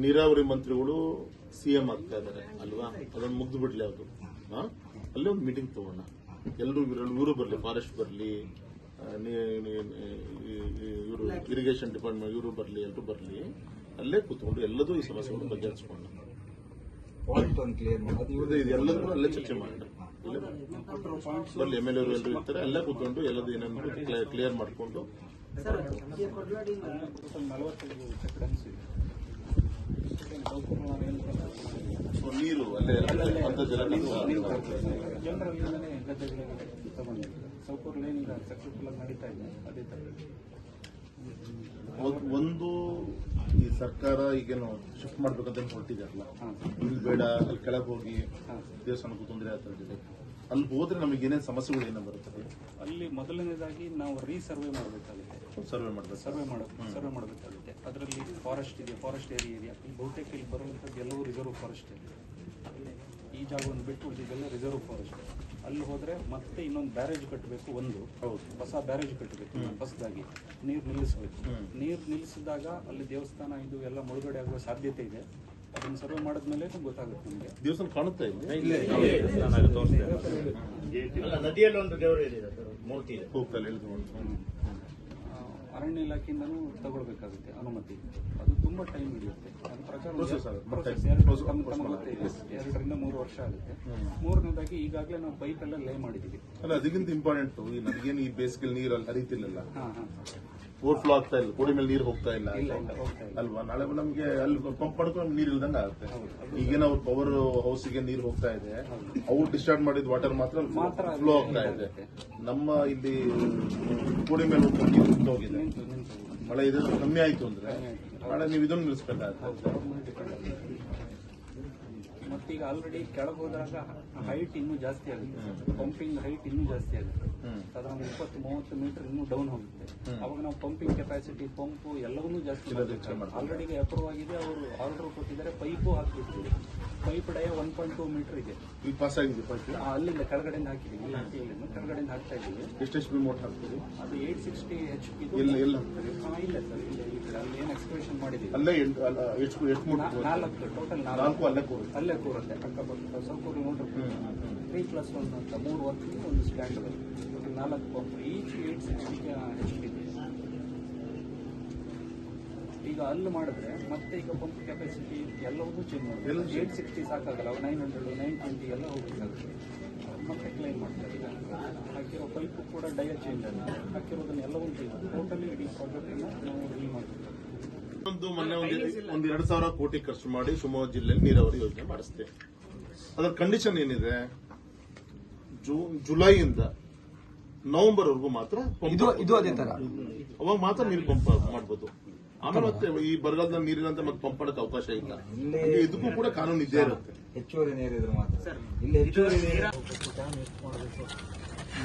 ನೀರಾವರಿ ಮಂತ್ರಿಗಳು ಸಿಎಂ ಆಗ್ತಾ ಇದಾರೆ ಅಲ್ವಾ, ಅದನ್ನು ಮುಗ್ದು ಬಿಡ್ಲಿ ಅದು. ಅಲ್ಲೇ ಒಂದು ಮೀಟಿಂಗ್ ತಗೋಣ, ಎಲ್ಲರೂ ಇವರು ಬರಲಿ, ಫಾರೆಸ್ಟ್ ಬರಲಿ, ಇವರು ಇರಿಗೇಷನ್ ಡಿಪಾರ್ಟ್ಮೆಂಟ್ ಇವರು ಬರಲಿ, ಎಲ್ಲರೂ ಬರಲಿ, ಅಲ್ಲೇ ಕೂತ್ಕೊಂಡು ಎಲ್ಲದೂ ಈ ಸಮಸ್ಯೆಗಳನ್ನು ಬಗೆಹರಿಸಿಕೊಂಡು ಎಲ್ಲದೂ ಅಲ್ಲೇ ಚರ್ಚೆ ಮಾಡೋಣ. ಬರಲಿ, MLA ಅವರು ಎಲ್ಲರೂ ಇರ್ತಾರೆ, ಅಲ್ಲೇ ಕೂತ್ಕೊಂಡು ಎಲ್ಲದೂ ಏನೇನು ಕ್ಲಿಯರ್ ಮಾಡಿಕೊಂಡು ನೀರು ಅಲ್ಲೇ ಅಂತ ಒಂದು ಈ ಸರ್ಕಾರ ಈಗೇನು ಶಿಫ್ಟ್ ಮಾಡ್ಬೇಕಂತ ಹೊರಟಿದಾರಲ್ಲ, ಇಲ್ಲಿ ಬೇಡ ಅಲ್ಲಿ ಕೆಳಗೆ ಹೋಗಿ ದೇವಸ್ಥಾನಕ್ಕೂ ತೊಂದರೆ ಆಗ್ತಾ, ಅಲ್ಲಿ ಹೋದ್ರೆ ನಮಗೆ ಏನೇನು ಸಮಸ್ಯೆಗಳು ಏನೋ ಬರುತ್ತದೆ. ಅಲ್ಲಿ ಮೊದಲನೇದಾಗಿ ನಾವು ರೀಸರ್ವೆ ಮಾಡಬೇಕಾಗುತ್ತೆ, ಸರ್ವೆ ಮಾಡಬೇಕಾಗುತ್ತೆ. ಅದರಲ್ಲಿ ಫಾರೆಸ್ಟ್ ಇದೆ, ಫಾರೆಸ್ಟ್ ಏರಿಯಾ ಇಲ್ಲಿ ಬಹುತೇಕ ಇಲ್ಲಿ ಬರುವಂಥದ್ದು ಎಲ್ಲವೂ ರಿಸರ್ವ್ ಫಾರೆಸ್ಟ್ ಇದೆ. ಈ ಜಾಗವನ್ನು ಬಿಟ್ಟು ಇದೆಲ್ಲ ರಿಸರ್ವ್ ಫಾರೆಸ್ಟ್. ಅಲ್ಲಿ ಹೋದರೆ ಮತ್ತೆ ಇನ್ನೊಂದು ಬ್ಯಾರೇಜ್ ಕಟ್ಟಬೇಕು, ಹೊಸ ಬ್ಯಾರೇಜ್ ಕಟ್ಟಬೇಕು, ಹೊಸದಾಗಿ ನೀರು ನಿಲ್ಲಿಸಬೇಕು. ನೀರು ನಿಲ್ಲಿಸಿದಾಗ ಅಲ್ಲಿ ದೇವಸ್ಥಾನ ಇದು ಎಲ್ಲ ಮುಳುಗಡೆ ಆಗುವ ಸಾಧ್ಯತೆ ಇದೆ. ಅದನ್ನು ಸರ್ವೆ ಮಾಡಿದ್ಮೇಲೆ ಗೊತ್ತಾಗುತ್ತೆ ನಮಗೆ. ದೇವಸ್ಥಾನ ಕಾಣುತ್ತಾ ಇದೆ, ನದಿಯಲ್ಲಿ ಒಂದು ದೇವರು ಇದೆ, ಮೂರ್ತಿ ಇದೆ. ಅರಣ್ಯ ಇಲಾಖೆಯಿಂದನೂ ತಗೊಳ್ಬೇಕಾಗುತ್ತೆ ಅನುಮತಿ. ಅದು ತುಂಬಾ ಟೈಮ್ ಹಿಡಿಯುತ್ತೆ. ಅದ್ರ ಪ್ರಕಾರ 2 ರಿಂದ 3 ವರ್ಷ ಆಗುತ್ತೆ. ಮೂರನೇದಾಗಿ ಈಗಾಗಲೇ ನಾವು ಪೈಪ್ ಎಲ್ಲ ಲೇ ಮಾಡಿದೀವಿ. ಅಲ್ಲ, ಅದಕ್ಕಿಂತ ಇಂಪಾರ್ಟೆಂಟ್ ನನಗೇನು ಈ ಬೇಸಿಗೆ ನೀರಲ್ಲಿ ಹರಿತಿಲ್ಲ, ಓವರ್ಫ್ಲೋ ಆಗ್ತಾ ಇಲ್ಲ, ಗೋಡಿ ಮೇಲೆ ನೀರು ಹೋಗ್ತಾ ಇಲ್ಲ ಅಲ್ವಾ. ನಾಳೆ ನಮಗೆ ಅಲ್ಲಿ ಪಂಪ್ ಮಾಡ್ಕೊಂಡು ನೀರು ಇಲ್ದಂಗೆ ಆಗುತ್ತೆ. ಈಗೇನು ಅವ್ರ ಪವರ್ ಹೌಸ್ಗೆ ನೀರು ಹೋಗ್ತಾ ಇದೆ, ಅವ್ರು ಡಿಸ್ಚಾರ್ಜ್ ಮಾಡಿದ ವಾಟರ್ ಮಾತ್ರ ಫ್ಲೋ ಆಗ್ತಾ ಇದೆ. ನಮ್ಮ ಇಲ್ಲಿ ಗೋಡಿ ಮೇಲೆ ಹೋಗ್ಕೊಂಡು ನೀರು ಹೋಗಿದೆ, ಮಳೆ ಇದೆ ಕಮ್ಮಿ ಆಯ್ತು ಅಂದ್ರೆ ನಾಳೆ ನೀವು ಇದನ್ನು ನಿಲ್ಲಿಸಬೇಕಾಗುತ್ತೆ. ಮತ್ತೀಗ ಆಲ್ರೆಡಿ ಕೆಳಗೆ ಹೋದಾಗ ಹೈಟ್ ಇನ್ನೂ ಜಾಸ್ತಿ ಆಗುತ್ತೆ, ಪಂಪಿಂಗ್ ಹೈಟ್ ಇನ್ನೂ ಜಾಸ್ತಿ ಆಗುತ್ತೆ. ಸಾಧಾರಣ 20-30 ಮೀಟರ್ ಇನ್ನೂ ಡೌನ್ ಹೋಗುತ್ತೆ. ಅವಾಗ ನಾವು ಪಂಪಿಂಗ್ ಕೆಪಾಸಿಟಿ, ಪಂಪು ಎಲ್ಲವನ್ನೂ ಜಾಸ್ತಿ ಆಲ್ರೆಡಿ ಅಪ್ರೂವ್ ಆಗಿದೆ. ಅವರು ಆರ್ಡರ್ ಕೊಟ್ಟಿದ್ದಾರೆ, ಪೈಪು ಹಾಕ್ಬಿಟ್ಟಿದ್ದೀವಿ. ಪೈಪ್ ಡಯ 1.2 ಮೀಟರ್ ಇದೆ. ಈಗ ಪಾಸ್ ಆಗಿದೆ ಪೈಪ್, ಅಲ್ಲಿಂದ ಕೆಳಗಡೆಯಿಂದ ಹಾಕಿದ್ದೀವಿ, ಕೆಳಗಡೆಯಿಂದ ಹಾಕ್ತಾ ಇದ್ದೀವಿ. ಎಷ್ಟು HP ಮೋಟ್ ಹಾಕ್ತೀವಿ? ಅದು 860 HP. ಇಲ್ಲ ಇಲ್ಲ ಸರ್, ಇಲ್ಲ ಈ ಕಡೆ ಅಲ್ಲಿ ಏನು ಎಕ್ಸ್ಪ್ರೆಷನ್ ಮಾಡಿದ್ದೀವಿ ಅಲ್ಲೇ ಎಷ್ಟು ಮೋಟ್? 4 ಟೋಟಲ್ 4 ಅಲ್ಲೇ ಕೂರುತ್ತೆ. ಅಕ್ಕಪಕ್ಕ ಸ್ವಲ್ಪ ನೋಡ್ರಿ, 3+1 ಅಂತ 3 ವರ್ಕ್ಗೆ ಒಂದು ಸ್ಟ್ಯಾಂಡ್, 4 ಪಂಪ್, ಈಚ್ 860 HP. ಈಗ ಅಲ್ಲಿ ಮಾಡಿದ್ರೆ ಮತ್ತೆ ಈಗ ಪಂಪ್ ಕೆಪಾಸಿಟಿ ಎಲ್ಲವನ್ನೂ ಚೇಂಜ್ ಮಾಡ್ತಾರೆ. 860 ಸಾಕಾಗಲ್ಲ, 900, 920 ಎಲ್ಲ ಹೋಗಬೇಕಾಗುತ್ತೆ. ಮತ್ತೆ ಕ್ಲೈಮ್ ಮಾಡ್ತಾರೆ. ಈಗ ಹಾಕಿರೋ ಪೈಪು ಕೂಡ ಡಯ ಚೇಂಜ್ ಆಗುತ್ತೆ, ಹಾಕಿರೋದನ್ನ ಎಲ್ಲವನ್ನೂ ಚೇಂಜ್ ಆಗುತ್ತೆ. ಟೋಟಲಿ ಇಡೀ ಪ್ರಾಜೆಕ್ಟನ್ನು ನಾವು ರೆಡಿ ಮಾಡ್ತೀವಿ. ಮೊನ್ನೆ 2,000 ಕೋಟಿ ಖರ್ಚು ಮಾಡಿ ಶಿವಮೊಗ್ಗ ಜಿಲ್ಲೆಯಲ್ಲಿ ನೀರಾವರಿ ಯೋಜನೆ ಮಾಡಿಸ್ತೇವೆ. ಅದರ ಕಂಡೀಷನ್ ಏನಿದೆ, ಜುಲೈಯಿಂದ ನವೆಂಬರ್ ವರೆಗೂ ಮಾತ್ರ ಇದು ಅದೇ ತರ, ಅವಾಗ ಮಾತ್ರ ನೀರು ಪಂಪ್ ಮಾಡ್ಬೋದು. ಆಮೇಲೆ ಮತ್ತೆ ಈ ಬರಗಾಲದ ನೀರಿನಂತ ಮತ್ತೆ ಪಂಪ್ ಮಾಡಕ್ಕೆ ಅವಕಾಶ ಇಲ್ಲ. ಇದಕ್ಕೂ ಕೂಡ ಕಾನೂನು ಇದ್ದೇ ಇರುತ್ತೆ. ಹೆಚ್ಚುವರಿ ನೀರಿದ್ರೆ ಮಾತ್ರ ಇಲ್ಲಿ ಹೆಚ್ಚುವರಿ ನೀರು.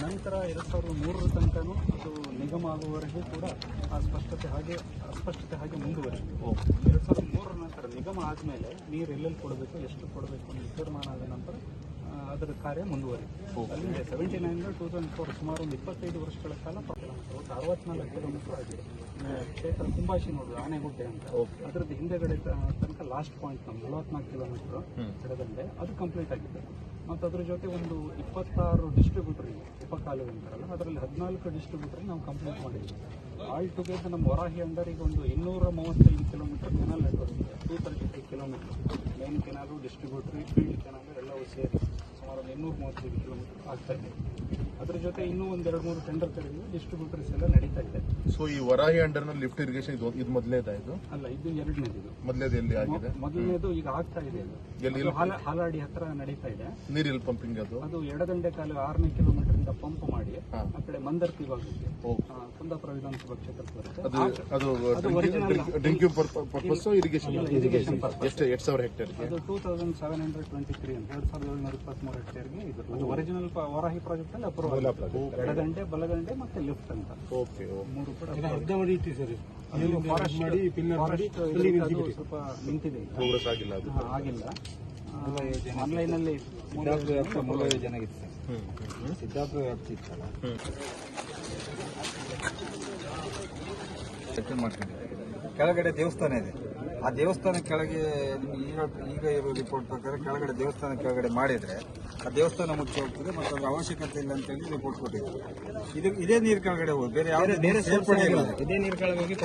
ನಂತರ 2003 ತನಕನೂ ಅದು ನಿಗಮ ಆಗುವವರೆಗೂ ಕೂಡ ಅಸ್ಪಷ್ಟತೆ ಹಾಗೆ ಮುಂದುವರೆಯಿತು. 2003 ನಂತರ ನಿಗಮ ಆದಮೇಲೆ ನೀರು ಎಲ್ಲೆಲ್ಲಿ ಕೊಡಬೇಕು, ಎಷ್ಟು ಕೊಡಬೇಕು ಅಂತ ತೀರ್ಮಾನ ಆದ ನಂತರ ಅದರ ಕಾರ್ಯ ಮುಂದುವರಿಯಿತು. ಅಲ್ಲಿಂದ 79 2004 ಸುಮಾರು ಒಂದು 25 ವರ್ಷಗಳ ಕಾಲ 64 ಕಿಲೋಮೀಟರ್ ಆಗಿದೆ. ಕ್ಷೇತ್ರ ಕುಂಬಾಶಿ ನೋಡುದು, ಆನೆಗುಡ್ಡೆ ಅಂತ, ಅದರದ್ದು ಹಿಂದೆಗಡೆ ತನಕ ಲಾಸ್ಟ್ ಪಾಯಿಂಟ್ ನಮ್ಮ 44 ಕಿಲೋಮೀಟರ್ ಎಡದಂಡೆ ಅದು ಕಂಪ್ಲೀಟ್ ಆಗಿದೆ. ಮತ್ತು ಅದ್ರ ಜೊತೆ ಒಂದು 26 ಡಿಸ್ಟ್ರಿಬ್ಯೂಟರ್ ಇದೆ, ಉಪಕಾಲುವೆ ಅಂತಾರಲ್ಲ, ಅದರಲ್ಲಿ 14 ಡಿಸ್ಟ್ರಿಬ್ಯೂಟರ್ ನಾವು ಕಂಪ್ಲೀಟ್ ಮಾಡಿದ್ದೀವಿ. ಆಲ್ ಟುಗೆದರ್ ನಮ್ಮ ವರಾಹಿ ಅಂಡರ್ ಈಗ ಒಂದು 235 ಕಿಲೋಮೀಟರ್ ಕೆನಾಲ್ ನೆಟ್ವರ್ಕ್ ಇದೆ. 235 kilometre main canal, ಡಿಸ್ಟ್ರಿಬ್ಯೂಟರಿ, field canal ಎಲ್ಲವೂ ಸೇರಿ ಸುಮಾರು 235 ಕಿಲೋಮೀಟರ್ ಆಗ್ತಾ ಇದೆ. ಅದ್ರ ಜೊತೆ ಇನ್ನೂ ಒಂದು 2-3 ಟೆಂಡರ್ ಕರೆದಿದೆ, ಡಿಸ್ಟ್ರಿಬ್ಯೂಟರ್ಸ್ ಎಲ್ಲ ನಡೀತಾ ಇದೆ. ಸೊ ಈ ವರಾಹಿ ಅಂಡರ್ನ ಲಿಫ್ಟ್ ಇರಿಗೇಷನ್ ಇದು ಮೊದಲೇದಾಯ್ತು? ಅಲ್ಲ, ಇದು ಎರಡನೇದು. ಮೊದಲೇದು ಎಲ್ಲಿ ಆಗಿದೆ? ಮೊದಲನೇದು ಈಗ ಆಗ್ತಾ ಇದೆ, ಹಾಲಾಡಿ ಹತ್ರ ನಡೀತಾ ಇದೆ. ನೀರಿಲ್ ಪಂಪಿಂಗ್ ಅದು ಎಡದಂಡೆ ಕಾಲು 6ನೇ ಕಿಲೋಮೀಟರ್ ಇಂದ ಪಂಪ್ ಮಾಡಿ ಆ ಕಡೆ ಮಂದರ್ತಿ ಭಾಗಕ್ಕೆ ಕುಂದಾಪುರ ವಿಧಾನಸಭಾ ಕ್ಷೇತ್ರಕ್ಕೆ ಬರುತ್ತೆ. ಅದು ಡ್ರಿಂಕಿಂಗ್ ಪರ್ಪಸ್ ಇರಿಗೇಷನ್ ಎಷ್ಟು 8,000 ಹೆಕ್ಟೇರ್? ಅದು 2723 ಅಂತ 2723 ಹೆಕ್ಟೇರ್ಗೆ ಇದು. ಅದು ಒರಿಜಿನಲ್ ವರಾಹಿ ಪ್ರಾಜೆಕ್ಟ್ ಅಲ್ಲಿ ಅಪ್ರೂವಲ್. ಎಡದಂಡೆ, ಬಲದಂಡೆ ಮತ್ತೆ ಲಿಫ್ಟ್ ಅಂತ 3 ಕೂಡ ಅರ್ಧವಡಿ ಇತ್ತು ಸರ್. ಸ್ವಲ್ಪ ನಿಂತಿದೆ, ಪ್ರೋಗ್ರೆಸ್ ಆಗಿಲ್ಲ, ಅದು ಆಗಿಲ್ಲ. ಆನ್ಲೈನ್ ಅಲ್ಲಿ ಮೂಲ ಯೋಜನೆ ಇತ್ತು ಸರ್, ಸಿದ್ದಾಪುರ ವ್ಯಾಪ್ತಿ ಇತ್ತಲ್ಲ, ಕೆಳಗಡೆ ದೇವಸ್ಥಾನ ಇದೆ. ಆ ದೇವಸ್ಥಾನ ಕೆಳಗೆ ನಿಮ್ಗೆ ಈಗ ಇರೋ ರಿಪೋರ್ಟ್ ಪ್ರಕಾರ ಕೆಳಗಡೆ ದೇವಸ್ಥಾನ ಕೆಳಗಡೆ ಮಾಡಿದ್ರೆ ಆ ದೇವಸ್ಥಾನ ಮುಚ್ಚಿ ಹೋಗ್ತದೆ ಮತ್ತು ಅದ್ರ ಅವಶ್ಯಕತೆ ಇಲ್ಲ ಅಂತ ಹೇಳಿ ರಿಪೋರ್ಟ್ ಕೊಟ್ಟಿದ್ದಾರೆ. ಇದೇ ನೀರು ಕೆಳಗಡೆ ಹೋಗಿ ಬೇರೆ ಯಾವುದೇ ಸೇರ್ಪಡೆ ಇಲ್ಲ. ಇದೇ ನೀರು ಕೆಳಗೆ ಹೋಗಿ